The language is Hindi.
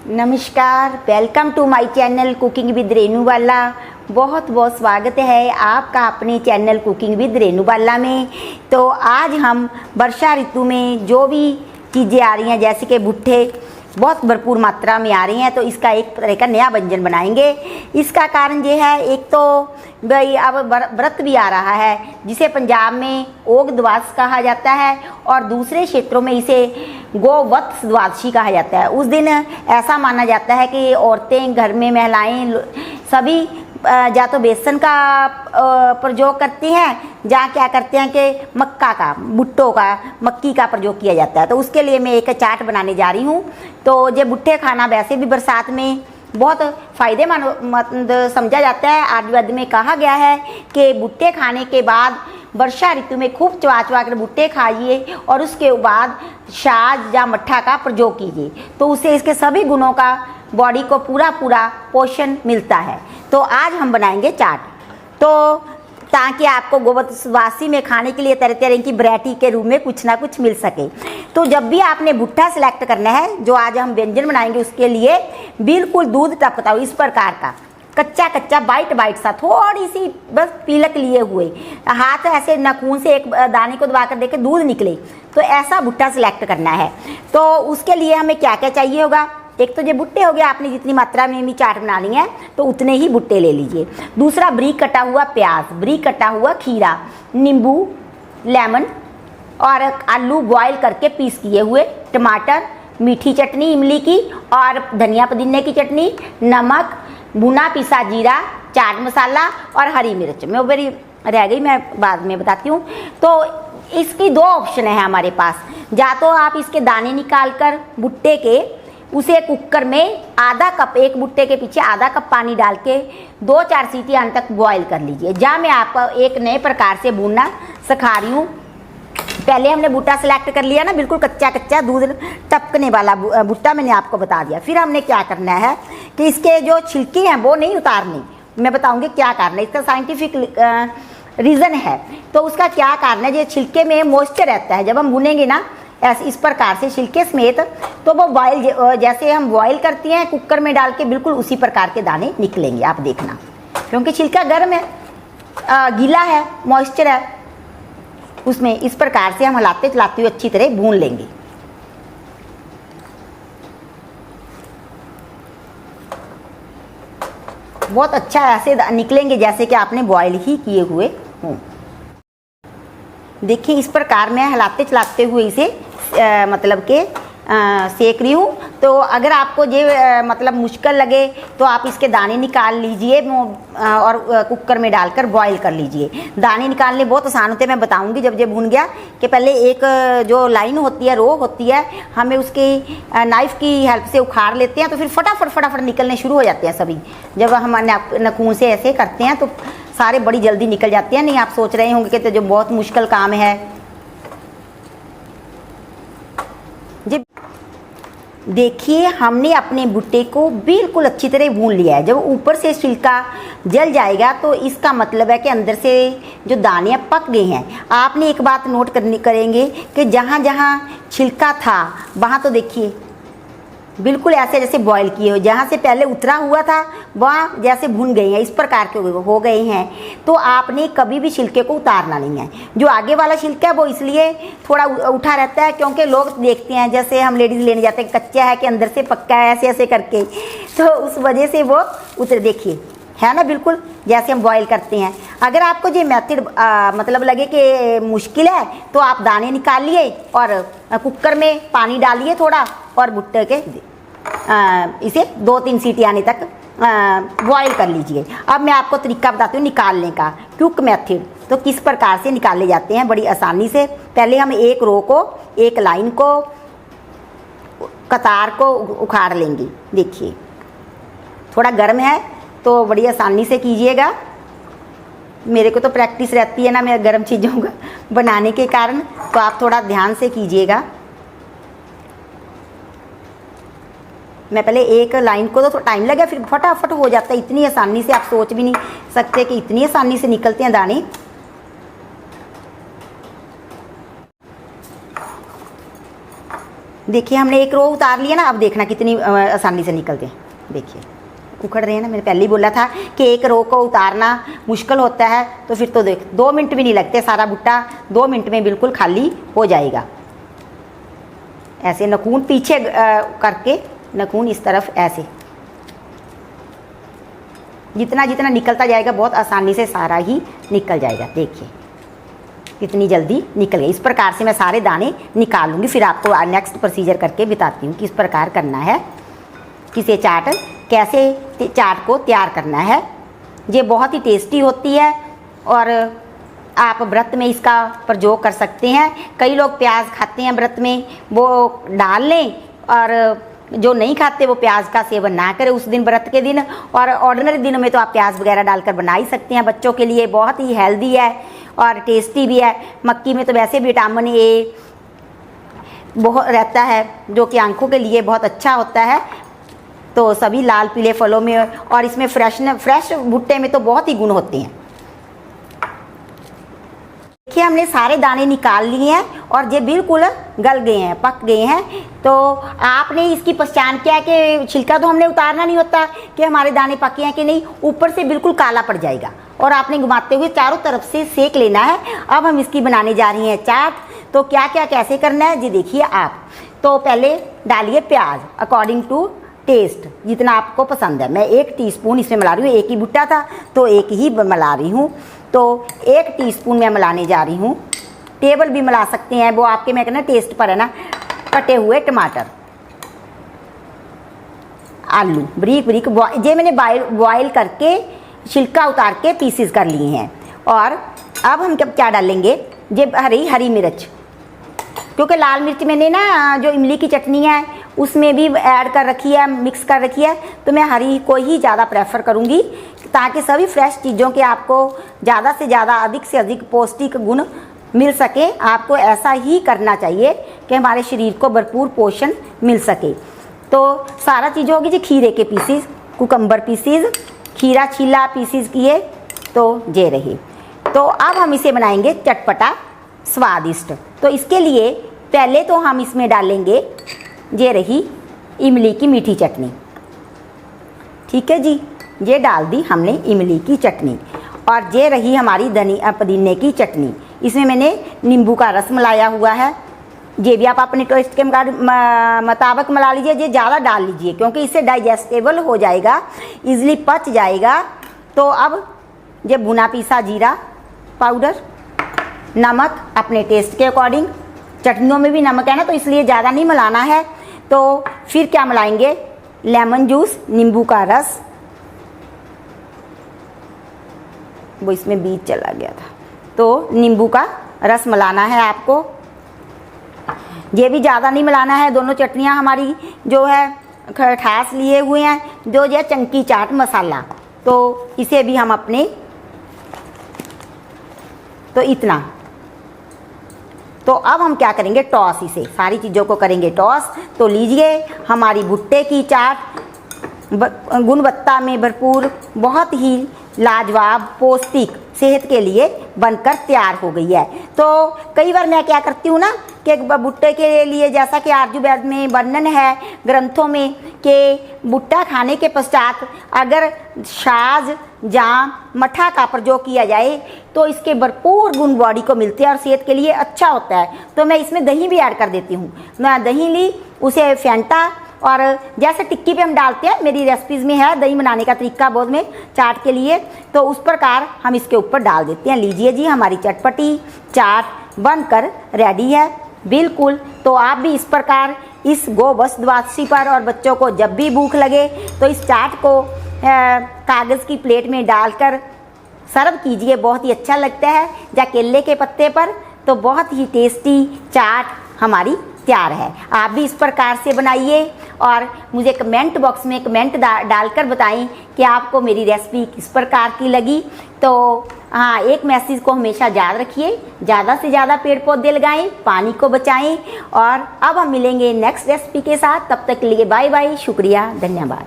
नमस्कार, welcome to my channel cooking with Renu Bala. बहुत बहुत स्वागत है आपका अपने channel cooking with Renu Bala में। तो आज हम वर्षा ऋतु में जो भी चीज़ें आ रही हैं, जैसे कि भुट्टे बहुत भरपूर मात्रा में आ रही हैं, तो इसका एक तरह का नया व्यंजन बनाएंगे। इसका कारण ये है, एक तो भाई अब व्रत भी आ रहा है जिसे पंजाब में ओग द्वादश कहा जाता है और दूसरे क्षेत्रों में इसे गोवत्स द्वादशी कहा जाता है। उस दिन ऐसा माना जाता है कि औरतें, घर में महिलाएं सभी या तो बेसन का प्रयोग करती हैं, या क्या करते हैं कि भुट्टों का, मक्की का प्रयोग किया जाता है। तो उसके लिए मैं एक चाट बनाने जा रही हूँ। तो ये भुट्टे खाना वैसे भी बरसात में बहुत फ़ायदेमंद समझा जाता है। आयुर्वेद में कहा गया है कि भुट्टे खाने के बाद वर्षा ऋतु में खूब चबा चबा कर भुट्टे खाइए और उसके बाद छाछ या मट्ठा का प्रयोग कीजिए, तो उससे इसके सभी गुणों का बॉडी को पूरा पोषण मिलता है। तो आज हम बनाएंगे चाट, तो ताकि आपको गोवत्सवासी में खाने के लिए तरह तरह की वैरायटी के रूप में कुछ ना कुछ मिल सके। तो जब भी आपने भुट्टा सिलेक्ट करना है, जो आज हम व्यंजन बनाएंगे, उसके लिए बिल्कुल दूध टपकता हो इस प्रकार का, कच्चा कच्चा बाइट सा, थोड़ी सी बस पीलक लिए हुए, हाथ ऐसे नाखून से एक दाने को दबाकर देखे दूध निकले, तो ऐसा भुट्टा सिलेक्ट करना है। तो उसके लिए हमें क्या क्या चाहिए होगा। एक तो ये भुट्टे हो गए, आपने जितनी मात्रा में भी चाट बनानी है तो उतने ही भुट्टे ले लीजिए। दूसरा, बारीक कटा हुआ प्याज, बारीक कटा हुआ खीरा, नींबू, लेमन और आलू बॉईल करके पीस किए हुए, टमाटर, मीठी चटनी इमली की और धनिया पुदीने की चटनी, नमक, भुना पिसा जीरा, चाट मसाला और हरी मिर्च। मैं मेरी रह गई, मैं बाद में बताती हूँ। तो इसकी दो ऑप्शन है हमारे पास। या तो आप इसके दाने निकाल कर भुट्टे के उसे कुकर में आधा कप, एक भुट्टे के पीछे आधा कप पानी डाल के 2-4 सीटी आने तक बॉईल कर लीजिए। या मैं आपको एक नए प्रकार से भूनना सिखा रही हूँ। पहले हमने भुट्टा सिलेक्ट कर लिया ना, बिल्कुल कच्चा कच्चा दूध टपकने वाला भुट्टा मैंने आपको बता दिया। फिर हमने क्या करना है कि इसके जो छिलके हैं वो नहीं उतारने। मैं बताऊंगी क्या कारण है, इसका साइंटिफिक रीज़न है। तो उसका क्या कारण है, जो छिलके में मॉइस्चर रहता है, जब हम भुनेंगे ना ऐसे इस प्रकार से छिलके समेत, तो वो बॉयल, जैसे हम बॉयल करती हैं कुकर में डाल के, बिल्कुल उसी प्रकार के दाने निकलेंगे, आप देखना। क्योंकि छिलका गर्म है, गीला है, मॉइस्चर है उसमें। इस प्रकार से हम हिलाते चलाते हुए अच्छी तरह भून लेंगे। बहुत अच्छा ऐसे निकलेंगे जैसे कि आपने बॉयल ही किए हुए हों। देखिए इस प्रकार मैं हिलाते चलाते हुए इसे मतलब के सेक रही हूँ। तो अगर आपको ये मतलब मुश्किल लगे तो आप इसके दाने निकाल लीजिए और कुकर में डालकर बॉईल कर लीजिए। दाने निकालने बहुत आसान होते हैं, मैं बताऊंगी जब ये भून गया कि पहले एक जो लाइन होती है, रो होती है, हमें उसकी नाइफ़ की हेल्प से उखाड़ लेते हैं, तो फिर फटाफट निकलने शुरू हो जाते हैं सभी। जब हम नाखून से ऐसे करते हैं तो सारे बड़ी जल्दी निकल जाते हैं। नहीं आप सोच रहे होंगे कि तो जो बहुत मुश्किल काम है। जब देखिए हमने अपने भुट्टे को बिल्कुल अच्छी तरह भून लिया है। जब ऊपर से छिलका जल जाएगा तो इसका मतलब है कि अंदर से जो दाने पक गए हैं। आपने एक बात नोट करेंगे कि जहाँ जहाँ छिलका था वहाँ तो देखिए बिल्कुल ऐसे जैसे बॉईल किए हो, जहाँ से पहले उतरा हुआ था वहाँ जैसे भुन गए हैं, इस प्रकार के हो गए हैं। तो आपने कभी भी छिलके को उतारना नहीं है। जो आगे वाला छिलका है वो इसलिए थोड़ा उठा रहता है क्योंकि लोग देखते हैं, जैसे हम लेडीज़ लेने जाते हैं, कच्चा है कि अंदर से पक्का है, ऐसे ऐसे करके, तो उस वजह से वो उतर, देखिए है ना, बिल्कुल जैसे हम बॉईल करते हैं। अगर आपको ये मेथड मतलब लगे कि मुश्किल है तो आप दाने निकाल लिए और कुकर में पानी डालिए थोड़ा और भुट्टे के इसे 2-3 सीटी आने तक बॉईल कर लीजिए। अब मैं आपको तरीका बताती हूँ निकालने का, क्विक मेथड। तो किस प्रकार से निकाले जाते हैं बड़ी आसानी से। पहले हम एक रो को, एक लाइन को, कतार को उखाड़ लेंगे। देखिए थोड़ा गर्म है तो बड़ी आसानी से कीजिएगा। मेरे को तो प्रैक्टिस रहती है ना, मैं गर्म चीज़ों का बनाने के कारण, तो आप थोड़ा ध्यान से कीजिएगा। मैं पहले एक लाइन को तो टाइम लगा, फिर फटाफट हो जाता है। इतनी आसानी से आप सोच भी नहीं सकते कि इतनी आसानी से निकलते हैं दाने। देखिए हमने एक रो उतार लिया ना, अब देखना कितनी आसानी से निकलते हैं। देखिए उखड़ रहे हैं ना, मैंने पहले ही बोला था कि एक रो को उतारना मुश्किल होता है, तो फिर तो देख 2 मिनट भी नहीं लगते, सारा भुट्टा 2 मिनट में बिल्कुल खाली हो जाएगा। ऐसे नखून पीछे करके, नखून इस तरफ ऐसे, जितना जितना निकलता जाएगा बहुत आसानी से सारा ही निकल जाएगा। देखिए कितनी जल्दी निकल गई। इस प्रकार से मैं सारे दाने निकाल लूँगी, फिर आपको नेक्स्ट प्रोसीजर करके बताती हूँ किस प्रकार करना है, किसे चाट कैसे चाट को तैयार करना है। ये बहुत ही टेस्टी होती है और आप व्रत में इसका प्रयोग कर सकते हैं। कई लोग प्याज खाते हैं व्रत में, वो डाल लें, और जो नहीं खाते वो प्याज का सेवन ना करें उस दिन, व्रत के दिन। और ऑर्डिनरी दिनों में तो आप प्याज वगैरह डालकर बना ही सकते हैं। बच्चों के लिए बहुत ही हेल्दी है और टेस्टी भी है। मक्की में तो वैसे विटामिन ए बहुत रहता है, जो कि आंखों के लिए बहुत अच्छा होता है। तो सभी लाल पीले फलों में और इसमें फ्रेश भुट्टे में तो बहुत ही गुण होते हैं। देखिए हमने सारे दाने निकाल लिए हैं और ये बिल्कुल गल गए हैं, पक गए हैं। तो आपने इसकी पहचान क्या है कि छिलका तो हमने उतारना नहीं होता कि हमारे दाने पके हैं कि नहीं, ऊपर से बिल्कुल काला पड़ जाएगा और आपने घुमाते हुए चारों तरफ से सेक लेना है। अब हम इसकी बनाने जा रही हैं चाट। तो क्या क्या कैसे करना है जी देखिए आप। तो पहले डालिए प्याज अकॉर्डिंग टू टेस्ट, जितना आपको पसंद है। मैं 1 टीस्पून इसमें मिला रही हूँ, एक ही भुट्टा था तो एक ही मिला रही हूँ। तो 1 टीस्पून मैं मिलाने जा रही हूँ। टेबल भी मिला सकते हैं, वो आपके मैं कहना टेस्ट पर है ना। कटे हुए टमाटर, आलू बारीक बारीक ये मैंने बॉयल करके छिलका उतार के पीसेस कर लिए हैं। और अब हम क्या डालेंगे, ये हरी मिर्च, क्योंकि लाल मिर्च मैंने ना जो इमली की चटनी है उसमें भी ऐड कर रखी है, मिक्स कर रखी है, तो मैं हरी को ही ज़्यादा प्रेफर करूँगी ताकि सभी फ्रेश चीज़ों के आपको ज़्यादा से ज़्यादा अधिक से अधिक पौष्टिक गुण मिल सके। आपको ऐसा ही करना चाहिए कि हमारे शरीर को भरपूर पोषण मिल सके। तो सारा चीज़ होगी जी, खीरे के पीसीज, कुकम्बर पीसीज, खीरा छीला पीसीज किए, तो ये रही। तो अब हम इसे बनाएंगे चटपटा स्वादिष्ट। तो इसके लिए पहले तो हम इसमें डालेंगे, ये रही इमली की मीठी चटनी। ठीक है जी, ये डाल दी हमने इमली की चटनी। और ये रही हमारी धनिया पुदीने की चटनी। इसमें मैंने नींबू का रस मिलाया हुआ है। ये भी आप अपने टेस्ट के मुताबिक मिला लीजिए, ये ज़्यादा डाल लीजिए क्योंकि इससे डाइजेस्टेबल हो जाएगा, इजली पच जाएगा। तो अब ये भुना पीसा जीरा पाउडर, नमक अपने टेस्ट के अकॉर्डिंग, चटनियों में भी नमक है ना तो इसलिए ज़्यादा नहीं मिलाना है। तो फिर क्या मिलाएंगे, लेमन जूस, नींबू का रस, वो इसमें बीज चला गया था, तो नींबू का रस मिलाना है आपको। ये भी ज़्यादा नहीं मिलाना है। दोनों चटनियाँ हमारी जो है खटास लिए हुए हैं, जो ये चंकी चाट मसाला, तो इसे भी हम अपने, तो इतना। तो अब हम क्या करेंगे, टॉस, इसे सारी चीज़ों को करेंगे टॉस। तो लीजिए हमारी भुट्टे की चाट गुणवत्ता में भरपूर, बहुत ही लाजवाब, पौष्टिक, सेहत के लिए बनकर तैयार हो गई है। तो कई बार मैं क्या करती हूँ ना कि भुट्टे के लिए, जैसा कि आयुर्वेद में वर्णन है ग्रंथों में कि भुट्टा खाने के पश्चात अगर छाछ, जाम, मठा का प्रयोग किया जाए तो इसके भरपूर गुण बॉडी को मिलते हैं और सेहत के लिए अच्छा होता है। तो मैं इसमें दही भी ऐड कर देती हूँ। मैं दही ली, उसे फेंटा, और जैसे टिक्की पे हम डालते हैं, मेरी रेसिपीज़ में है दही बनाने का तरीका बहुत में चाट के लिए, तो उस प्रकार हम इसके ऊपर डाल देते हैं। लीजिए जी हमारी चटपटी चाट बनकर रेडी है बिल्कुल। तो आप भी इस प्रकार इस गोवश द्वादशी पर, और बच्चों को जब भी भूख लगे तो इस चाट को कागज़ की प्लेट में डालकर सर्व कीजिए, बहुत ही अच्छा लगता है। या केले के पत्ते पर, तो बहुत ही टेस्टी चाट हमारी तैयार है। आप भी इस प्रकार से बनाइए और मुझे कमेंट बॉक्स में कमेंट डालकर बताएं कि आपको मेरी रेसिपी किस प्रकार की लगी। तो हाँ, एक मैसेज को हमेशा याद रखिए, ज़्यादा से ज़्यादा पेड़ पौधे लगाएं, पानी को बचाएं। और अब हम मिलेंगे नेक्स्ट रेसिपी के साथ, तब तक के लिए बाय बाय, शुक्रिया, धन्यवाद।